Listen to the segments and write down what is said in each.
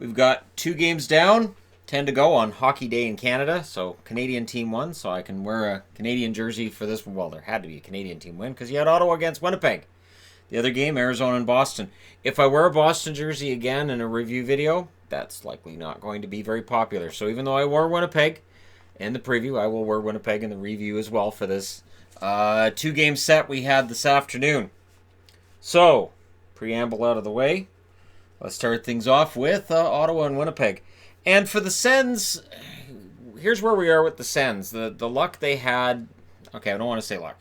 We've got 2 games down, 10 to go on Hockey Day in Canada. So Canadian team won, so I can wear a Canadian jersey for this one. Well, there had to be a Canadian team win because you had Ottawa against Winnipeg. The other game, Arizona and Boston. If I wear a Boston jersey again in a review video, that's likely not going to be very popular. So even though I wore Winnipeg in the preview, I will wear Winnipeg in the review as well for this 2-game set we had this afternoon. So, preamble out of the way. Let's start things off with Ottawa and Winnipeg. And for the Sens, here's where we are with the Sens. The luck they had... Okay, I don't want to say luck.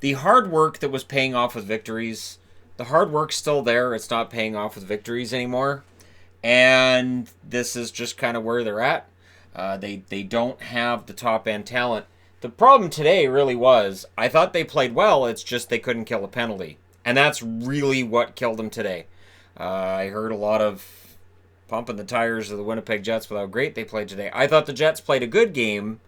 The hard work that was paying off with victories, the hard work's still there. It's not paying off with victories anymore. And this is just kind of where they're at. They don't have the top-end talent. The problem today really was, I thought they played well, it's just they couldn't kill a penalty. And that's really what killed them today. I heard a lot of pumping the tires of the Winnipeg Jets with how great they played today. I thought the Jets played a good game,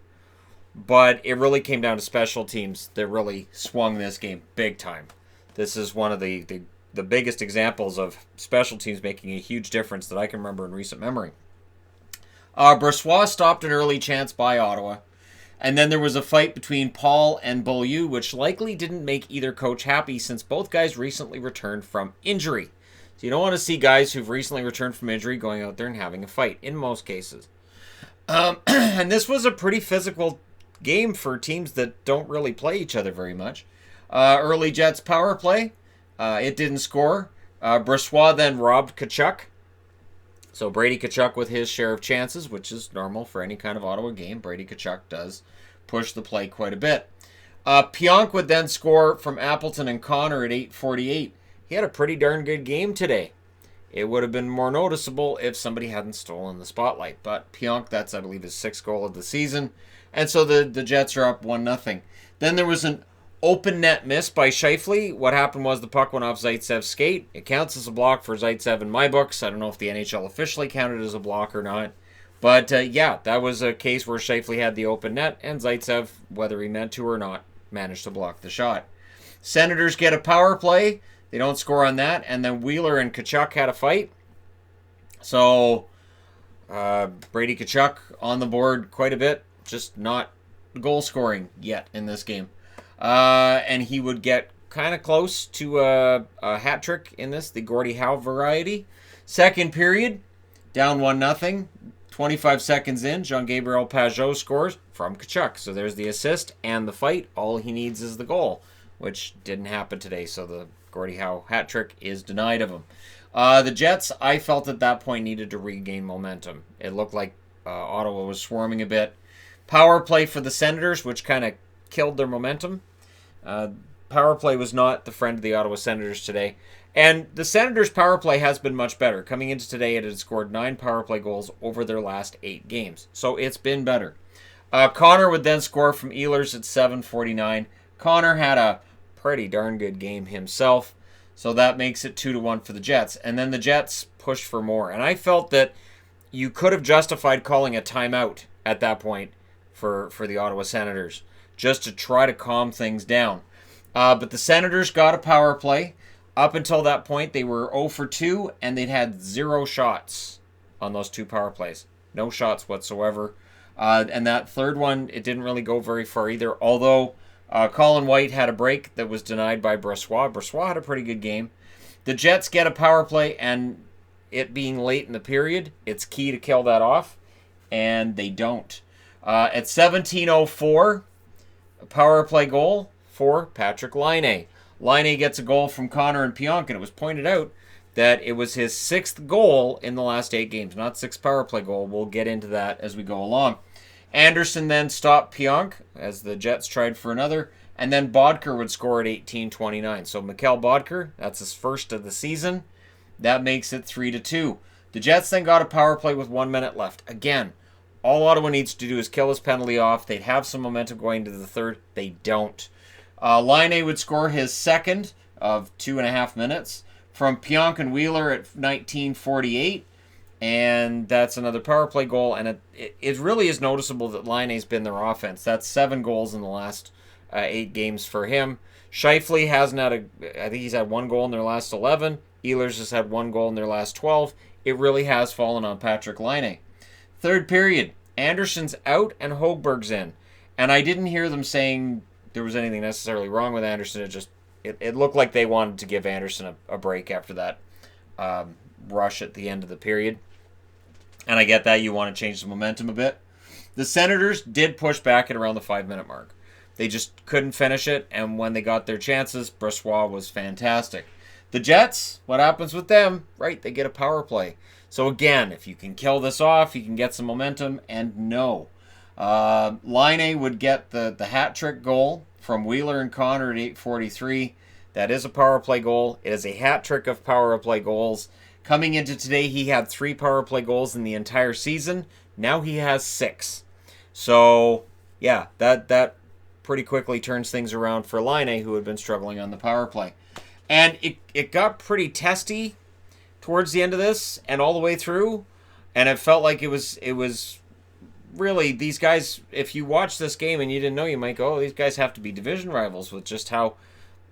but it really came down to special teams that really swung this game big time. This is one of the biggest examples of special teams making a huge difference that I can remember in recent memory. Brossoit stopped an early chance by Ottawa. And then there was a fight between Paul and Beaulieu, which likely didn't make either coach happy since both guys recently returned from injury. So you don't want to see guys who've recently returned from injury going out there and having a fight, in most cases. And this was a pretty physical game for teams that don't really play each other very much. Early Jets power play. It didn't score. Brossoit then robbed Tkachuk. So Brady Tkachuk with his share of chances, which is normal for any kind of Ottawa game. Brady Tkachuk does push the play quite a bit. Pionk would then score from Appleton and Connor at 8:48. He had a pretty darn good game today. It would have been more noticeable if somebody hadn't stolen the spotlight. But Pionk, that's, I believe, his 6th goal of the season. And so the Jets are up 1-0. Then there was an open net miss by Scheifele. What happened was the puck went off Zaitsev's skate. It counts as a block for Zaitsev in my books. I don't know if the NHL officially counted as a block or not. But yeah, that was a case where Scheifele had the open net, and Zaitsev, whether he meant to or not, managed to block the shot. Senators get a power play. They don't score on that. And then Wheeler and Tkachuk had a fight. So Brady Tkachuk on the board quite a bit. Just not goal scoring yet in this game. And he would get kind of close to a hat trick in this, the Gordie Howe variety. Second period, down 1-0. 25 seconds in, Jean-Gabriel Pageau scores from Tkachuk. So there's the assist and the fight. All he needs is the goal, which didn't happen today. So the Gordie Howe hat trick is denied of him. The Jets, I felt at that point, needed to regain momentum. It looked like Ottawa was swarming a bit. Power play for the Senators, which kind of killed their momentum. Power play was not the friend of the Ottawa Senators today. And the Senators' power play has been much better. Coming into today, it had scored 9 power play goals over their last 8 games. So it's been better. Connor would then score from Ehlers at 7:49. Connor had a pretty darn good game himself. So that makes it 2-1 for the Jets. And then the Jets pushed for more. And I felt that you could have justified calling a timeout at that point for the Ottawa Senators, just to try to calm things down. But the Senators got a power play. Up until that point, they were 0 for 2, and they'd had 0 shots on those 2 power plays. No shots whatsoever. And that third one, it didn't really go very far either, although Colin White had a break that was denied by Brossoit. Brossoit had a pretty good game. The Jets get a power play, and it being late in the period, it's key to kill that off, and they don't. At 17:04, a power play goal for Patrick Laine. Laine gets a goal from Connor and Pionk, and it was pointed out that it was his 6th goal in the last 8 games, not 6th power play goal. We'll get into that as we go along. Anderson then stopped Pionk as the Jets tried for another, and then Bodker would score at 18:29. So Mikkel Bodker, that's his first of the season. That makes it 3-2. The Jets then got a power play with 1 minute left. Again, all Ottawa needs to do is kill his penalty off. They'd have some momentum going into the third. They don't. Laine would score his second of 2.5 minutes from Pionk and Wheeler at 19:48. And that's another power play goal. And it really is noticeable that Laine's been their offense. That's 7 goals in the last 8 games for him. Scheifele hasn't had I think he's had 1 goal in their last 11. Ehlers has had 1 goal in their last 12. It really has fallen on Patrik Laine. Third period, Anderson's out and Hogberg's in. And I didn't hear them saying there was anything necessarily wrong with Anderson. It looked like they wanted to give Anderson a break after that rush at the end of the period. And I get that. You want to change the momentum a bit. The Senators did push back at around the 5-minute mark. They just couldn't finish it, and when they got their chances, Brossoit was fantastic. The Jets, what happens with them? Right, they get a power play. So again, if you can kill this off, you can get some momentum, and no. Laine would get the hat trick goal from Wheeler and Connor at 8:43. That is a power play goal. It is a hat trick of power play goals. Coming into today, he had 3 power play goals in the entire season. Now he has 6. So, yeah, that pretty quickly turns things around for Laine, who had been struggling on the power play. And it got pretty testy towards the end of this and all the way through. And it felt like it was really, these guys, if you watch this game and you didn't know, you might go, oh, these guys have to be division rivals with just how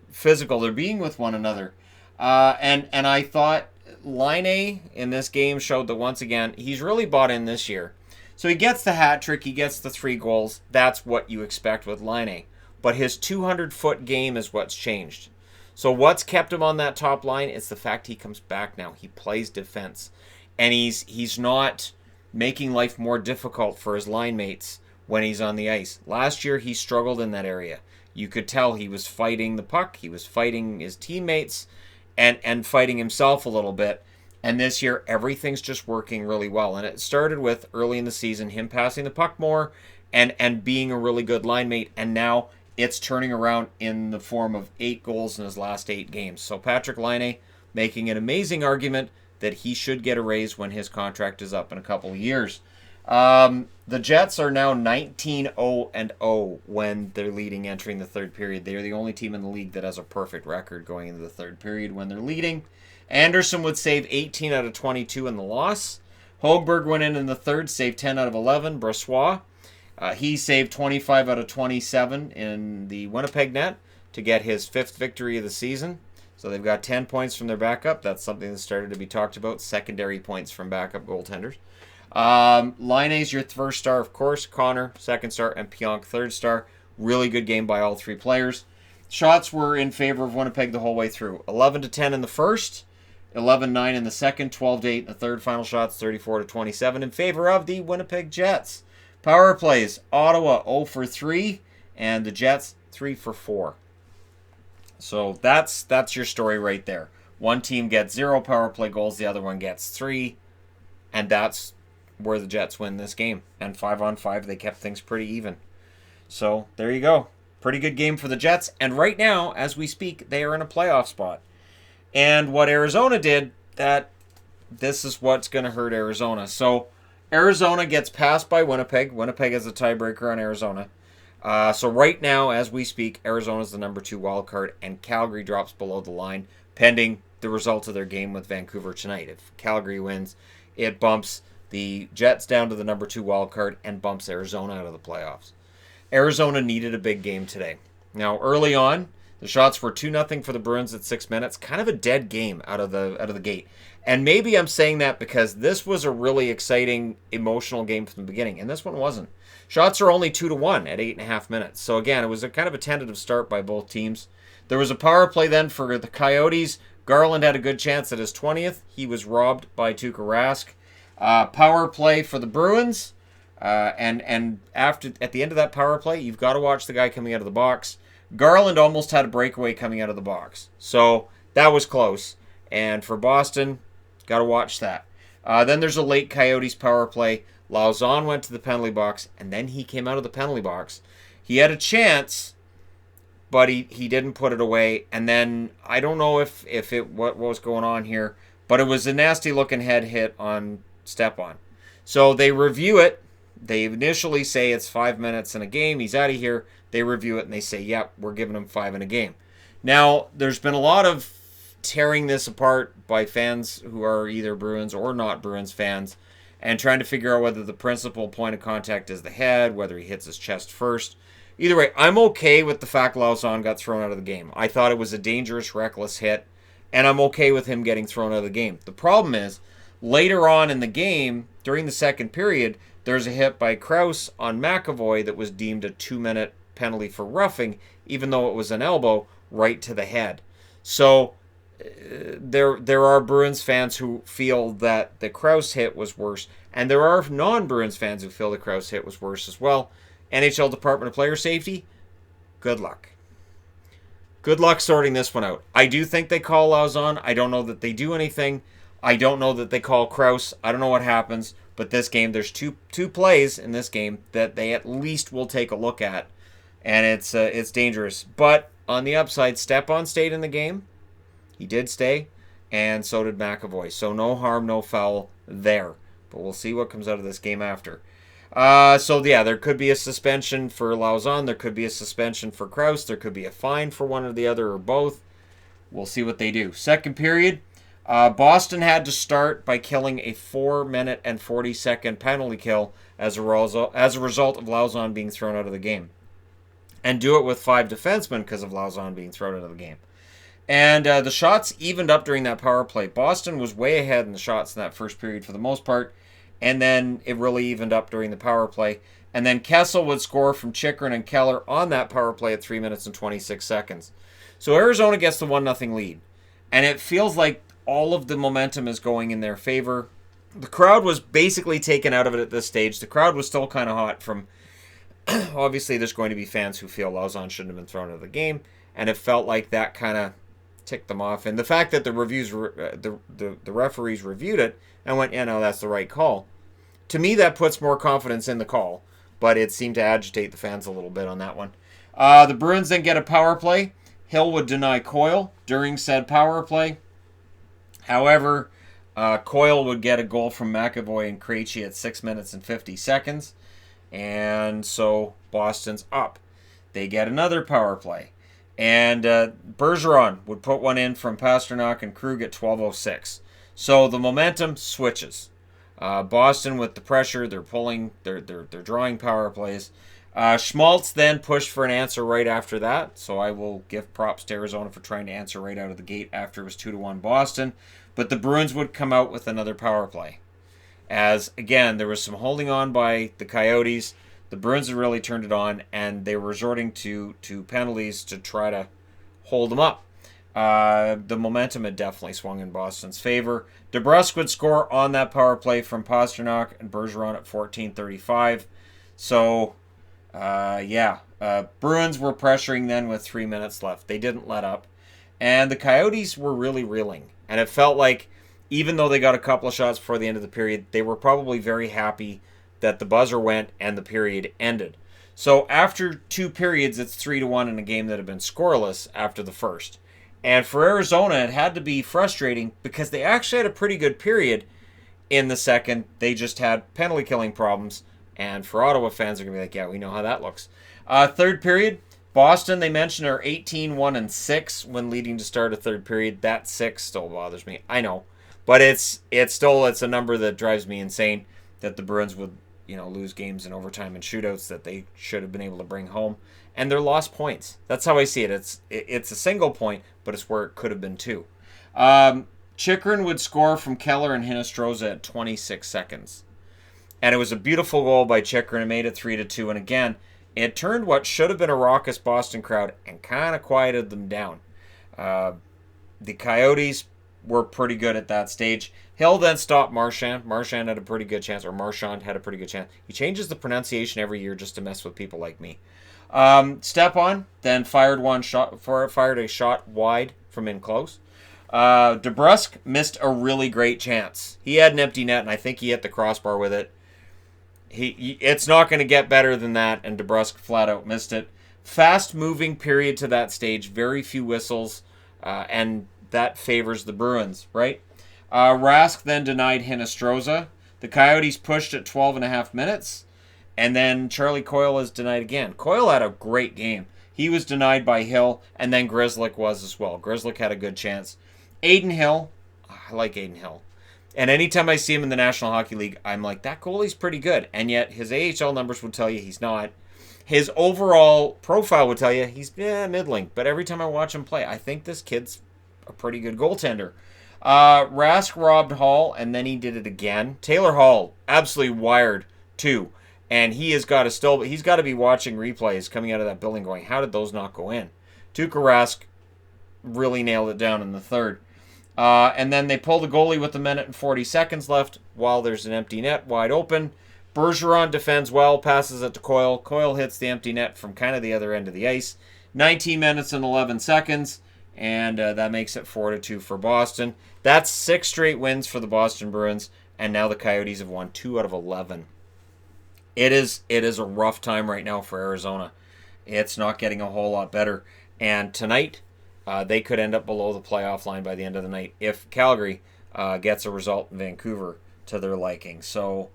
physical they're being with one another. And I thought Laine in this game showed that once again, he's really bought in this year. So he gets the hat trick, he gets the 3 goals. That's what you expect with Laine. But his 200-foot game is what's changed. So what's kept him on that top line? It's the fact he comes back now. He plays defense. And he's not making life more difficult for his line mates when he's on the ice. Last year, he struggled in that area. You could tell he was fighting the puck. He was fighting his teammates and fighting himself a little bit. And this year, everything's just working really well. And it started with, early in the season, him passing the puck more and being a really good line mate. And now it's turning around in the form of 8 goals in his last 8 games. So Patrik Laine making an amazing argument that he should get a raise when his contract is up in a couple of years. The Jets are now 19-0-0 when they're leading entering the third period. They are the only team in the league that has a perfect record going into the third period when they're leading. Anderson would save 18 out of 22 in the loss. Hogberg went in the third, saved 10 out of 11. Brossoit, he saved 25 out of 27 in the Winnipeg net to get his 5th victory of the season. So they've got 10 points from their backup. That's something that started to be talked about. Secondary points from backup goaltenders. Laine's your first star, of course. Connor, second star, and Pionk, third star. Really good game by all 3 players. Shots were in favor of Winnipeg the whole way through. 11-10 in the first, 11-9 in the second, 12-8 in the third. Final shots, 34-27 in favor of the Winnipeg Jets. Power plays, Ottawa 0 for 3, and the Jets 3 for 4. So that's your story right there. One team gets 0 power play goals, the other one gets 3, and that's where the Jets win this game. And 5-on-5, they kept things pretty even. So there you go. Pretty good game for the Jets. And right now, as we speak, they are in a playoff spot. And what Arizona did, this is what's going to hurt Arizona. So Arizona gets passed by Winnipeg. Winnipeg has a tiebreaker on Arizona. So right now, as we speak, Arizona's the number 2 wild card, and Calgary drops below the line, pending the result of their game with Vancouver tonight. If Calgary wins, it bumps the Jets down to the number 2 wild card and bumps Arizona out of the playoffs. Arizona needed a big game today. Now, early on, the shots were 2-0 for the Bruins at 6 minutes. Kind of a dead game out of the gate. And maybe I'm saying that because this was a really exciting, emotional game from the beginning, and this one wasn't. Shots are only 2-1 at 8.5 minutes. So again, it was a kind of a tentative start by both teams. There was a power play then for the Coyotes. Garland had a good chance at his 20th. He was robbed by Tuukka Rask. Power play for the Bruins. And at the end of that power play, you've got to watch the guy coming out of the box. Garland almost had a breakaway coming out of the box. So that was close. And for Boston, got to watch that. Then there's a late Coyotes power play. Lauzon went to the penalty box, and then he came out of the penalty box. He had a chance, but he didn't put it away. And then I don't know what was going on here, but it was a nasty-looking head hit on Stepan. So they review it. They initially say it's 5 minutes in a game. He's out of here. They review it, and they say, yep, we're giving him 5 in a game. Now, there's been a lot of tearing this apart by fans who are either Bruins or not Bruins fans and trying to figure out whether the principal point of contact is the head, whether he hits his chest first. Either way, I'm okay with the fact Lauzon got thrown out of the game. I thought it was a dangerous, reckless hit, And I'm okay with him getting thrown out of the game. The problem is, later on in the game, during the second period, there's a hit by Krause on McAvoy that was deemed a 2-minute penalty for roughing, even though it was an elbow right to the head. So there are Bruins fans who feel that the Krause hit was worse, and there are non-Bruins fans who feel the Krause hit was worse as well. NHL Department of Player Safety, good luck. Good luck sorting this one out. I do think they call Lauzon. I don't know that they do anything. I don't know that they call Krause. I don't know what happens. But this game, there's two plays in this game that they at least will take a look at. And it's dangerous. But on the upside, Stepan stayed in the game. He did stay. And so did McAvoy. So no harm, no foul there. But we'll see what comes out of this game after. There could be a suspension for Lauzon. There could be a suspension for Krause. There could be a fine for one or the other or both. We'll see what they do. Second period, Boston had to start by killing a 4-minute and 40-second penalty kill as a result of Lauzon being thrown out of the game. And do it with 5 defensemen because of Lauzon being thrown out of the game. And the shots evened up during that power play. Boston was way ahead in the shots in that first period for the most part. And then it really evened up during the power play. And then Kessel would score from Chychrun and Keller on that power play at 3 minutes and 26 seconds. So Arizona gets the 1-0 lead. And it feels like all of the momentum is going in their favor. The crowd was basically taken out of it at this stage. The crowd was still kind of hot from... Obviously, there's going to be fans who feel Lauzon shouldn't have been thrown out of the game. And it felt like that kind of ticked them off. And the fact that the referees reviewed it and went, yeah, no, that's the right call. To me, that puts more confidence in the call, but it seemed to agitate the fans a little bit on that one. The Bruins then get a power play. Hill would deny Coyle during said power play. However, Coyle would get a goal from McAvoy and Krejci at 6 minutes and 50 seconds, and so Boston's up. They get another power play, and Bergeron would put one in from Pasternak and Krug at 12:06. So the momentum switches. Boston with the pressure, they're drawing power plays. Schmaltz then pushed for an answer right after that, so I will give props to Arizona for trying to answer right out of the gate after it was 2-1 Boston. But the Bruins would come out with another power play. As, again, there was some holding on by the Coyotes. The Bruins had really turned it on, and they were resorting to penalties to try to hold them up. The momentum had definitely swung in Boston's favor. DeBrusk would score on that power play from Pasternak and Bergeron at 14:35. So, Bruins were pressuring then with 3 minutes left. They didn't let up. And the Coyotes were really reeling. And it felt like, even though they got a couple of shots before the end of the period, they were probably very happy that the buzzer went and the period ended. So after 2 periods, it's 3-1 in a game that had been scoreless after the first. And for Arizona, it had to be frustrating because they actually had a pretty good period in the second. They just had penalty killing problems. And for Ottawa fans, they're going to be like, yeah, we know how that looks. Third period, Boston, they mentioned, are 18-1-6 when leading to start a third period. That 6 still bothers me. I know. But it's a number that drives me insane that the Bruins would, lose games in overtime and shootouts that they should have been able to bring home. And they're lost points. That's how I see it. It's a single point, but it's where it could have been 2. Chychrun would score from Keller and Hinostroza at 26 seconds. And it was a beautiful goal by Chychrun. It made it 3-2. And again, it turned what should have been a raucous Boston crowd and kind of quieted them down. The Coyotes were pretty good at that stage. Hill then stopped Marchand. Marchand had a pretty good chance. He changes the pronunciation every year just to mess with people like me. Stepan then fired a shot wide from in close. DeBrusk missed a really great chance. He had an empty net, and I think he hit the crossbar with it. It's not going to get better than that, and DeBrusk flat out missed it. Fast-moving period to that stage, very few whistles, and that favors the Bruins, right? Rask then denied Hinostroza. The Coyotes pushed at 12.5 minutes, and then Charlie Coyle is denied again. Coyle had a great game. He was denied by Hill, and then Grzelcyk was as well. Grzelcyk had a good chance. Adin Hill, I like Adin Hill. And anytime I see him in the National Hockey League, I'm like, that goalie's pretty good. And yet his AHL numbers would tell you he's not. His overall profile would tell you he's middling. But every time I watch him play, I think this kid's a pretty good goaltender. Rask robbed Hall, and then he did it again. Taylor Hall, absolutely wired, too. And he's got to be watching replays coming out of that building going, how did those not go in? Tuukka Rask really nailed it down in the third. And then they pull the goalie with a minute and 40 seconds left while there's an empty net wide open. Bergeron defends well, passes it to Coyle. Coyle hits the empty net from kind of the other end of the ice. 19 minutes and 11 seconds, and that makes it 4-2 for Boston. That's 6 straight wins for the Boston Bruins, and now the Coyotes have won 2 out of 11. It is a rough time right now for Arizona. It's not getting a whole lot better. And tonight, they could end up below the playoff line by the end of the night if Calgary gets a result in Vancouver to their liking. So,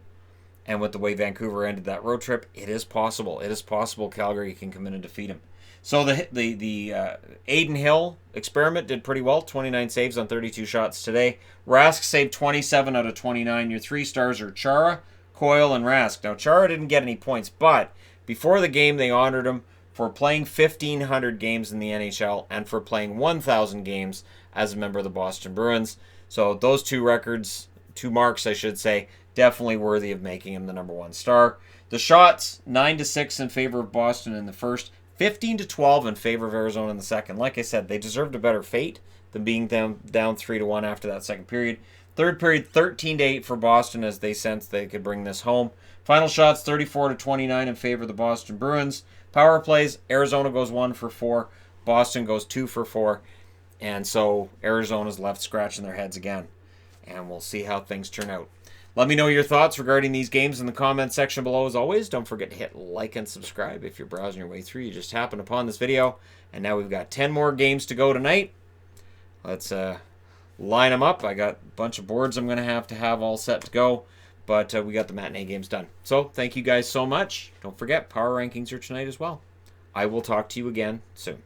and with the way Vancouver ended that road trip, it is possible. It is possible Calgary can come in and defeat them. So the Aiden Hill experiment did pretty well. 29 saves on 32 shots today. Rask saved 27 out of 29. Your 3 stars are Chara, Coyle, and Rask. Now, Chara didn't get any points, but before the game, they honored him for playing 1,500 games in the NHL and for playing 1,000 games as a member of the Boston Bruins. So those 2 records, 2 marks, I should say, definitely worthy of making him the number 1 star. The shots, 9-6 in favor of Boston in the first, 15-12 in favor of Arizona in the second. Like I said, they deserved a better fate than being down 3-1 after that second period. Third period, 13-8 for Boston as they sensed they could bring this home. Final shots, 34-29 in favor of the Boston Bruins. Power plays, Arizona goes 1 for 4. Boston goes 2 for 4. And so Arizona's left scratching their heads again. And we'll see how things turn out. Let me know your thoughts regarding these games in the comment section below. As always, don't forget to hit like and subscribe if you're browsing your way through. You just happened upon this video. And now we've got 10 more games to go tonight. Let's line them up. I got a bunch of boards I'm going to have all set to go. But we got the matinee games done. So thank you guys so much. Don't forget, power rankings are tonight as well. I will talk to you again soon.